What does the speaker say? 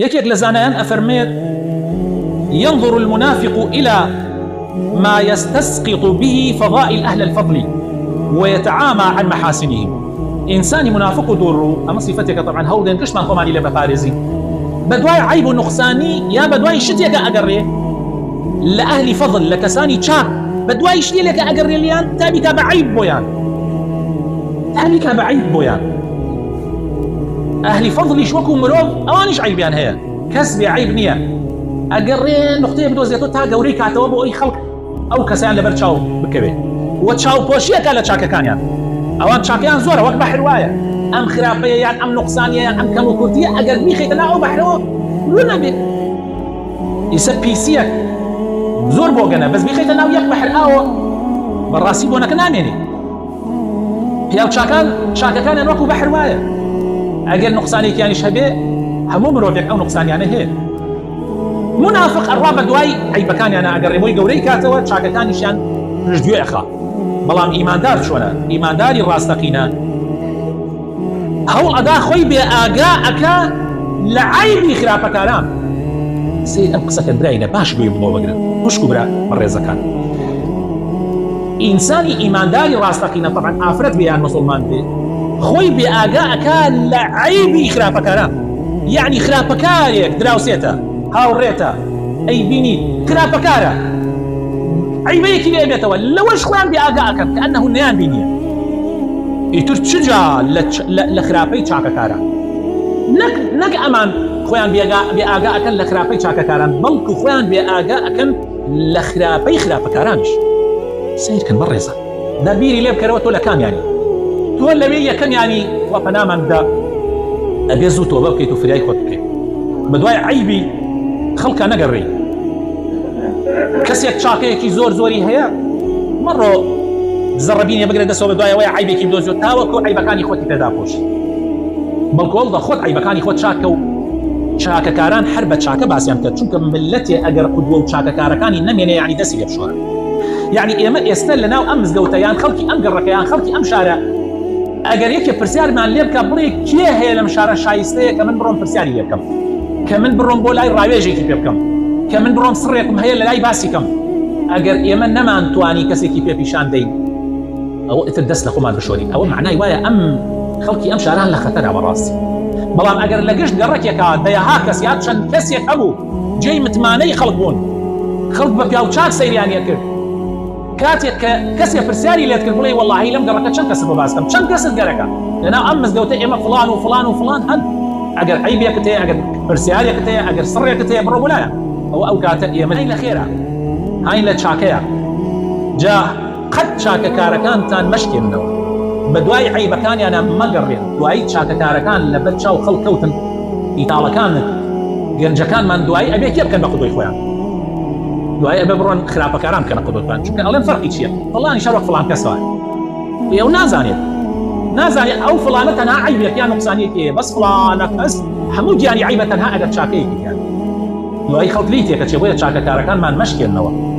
يكيك لزانيان أفرميت: ينظر المنافق إلى ما يستسقط به فضائل أهل الفضل ويتعامى عن محاسنهم. إنساني منافق دورو أما صفتك طبعا هودين كشمان خماني لبا بارزي بدواي عيب نقصاني يا بدواي شتيك أقري لأهل فضل لكساني تشاك بدواي شتيك أقري ليان تابك بعيب بويان تابك بعيب بويان أهل فضل شوكو مروف أوانيش عيبيان هي كسبي عيب نية أقري نقطية بدوزيتو تا قوري كاتوابو أي خلق أو كسان لبر تشاو بكبه وتشاو بوشية كالا تشاكا كانيان أوان تشاكيان زورة وقت بحرواية أم خرافية أم نقصانية أم كمو كورتية أقر بيخي تناعو بحروا لنا بي يسا بيسيك زور بوغنا بس بيخي تناعو يك بحر آو براسي بونا كناميني هيال تشاكا كان وكو بحرواية أقر نقصاني كياني شبه همو مروفيك أو نقصاني يعني هي منافق الرابع دواي عيب كان أنا أقر ريموي قوري كاتوا تشاكا كان شان رجديو إخا بلام إيماندار شونا إيمانداري راستقينا هول أدا خوي بأقاءك لعيبي خرافة كلام سيد أم قصة براينا باش بيو بمو بقرن مشكو برا مريزة كان إنساني إيمانداري راستقينا طبعا آفرت بيان مسلمان بي خوي بأقاءك لعيبي خرافة كلام يعني خرافة كاريك دراوسيتا هاو ريتا أي بيني خرافة كارا عيبيك ليه بيتوا لوش خوان بأقاءك كأنه نيان بيني يتر تشجع لخرافي تشاكا كارا نك أمان خوان بأقاءك لخرافي تشاكا كارا بلكو خوان بأقاءك لخرافي خرافة كارانش سيد كان مريزة دا بيري ليه بكروتو لكام يعني تولى بيه كم يعني وفناما دا أبيزو توبا بكيتو فرياي خودك بدواي عيبي خلقا نقري كسيك تشاكيكي زوري هيا مرو زربيني بقرا دسو بدواي ويا عيبيكي بدوزو تاوكو عيبكاني خوتي تدافوش بلكو والله خود عيبكاني خود شاكا كاران حربة شاكا باسيام كد چونك ملتي اگر قدوة شاكا كاركاني نميني يعني دسي بيبشوها يعني ايما يستل لنا وامز قوتيان خلقي ام قرقيان خلقي ام شارع اگر يكي برسيار مان ليبكا بري كيه هي لمشارع شايستيه كمن بروم برسياري ليبكم كمن بروم بولاي راويجي كي بيبكم كمن بروم سريكم هي لاي باسيكم اگر ايما نمان تواني كسي كي بيبيشان دي او اتدس لخمان بشوري او معناه وايا ام خلقي ام شاران لخطر على راسي بلام اگر لقشت قرك يا ديا هاكس يا تشن كسي ابو جاي متماني خلقون خلق ببياوتشاك سيريان يكر كاتيك كسي فرسياري اللي تكر بلي والله لم قرك تشن كسب باسكم تشن كسب قرك لنا امس قوتي اما فلان وفلان وفلان هل اگر عيب يكتي اگر فرسياري يكتي اگر سر يكتي برو ولايا او كات يمن هاي الاخيره هاي لتشاكيا جا قد شاكا كاركان تان مشكي منه بدواي عيبكاني أنا مقرر دواي شاكا كاركان لبتشا وخل كوتن إيطالكان جنجكان من دواي أبي كيف كان بقضوا إخوان دواي أبي برون خرافة كارام كان بقضوا إخوان شو كان ألين فرق شيء والله نشارك فلان كسوان يو نازاني أو فلانتنا عيبك يا نقصانيك بس فلانك بس حمود يعني عيبتها أجد شاكيك يعني دواي خلط ليتي كتشبوية شاكا كاركان من مشكي النوا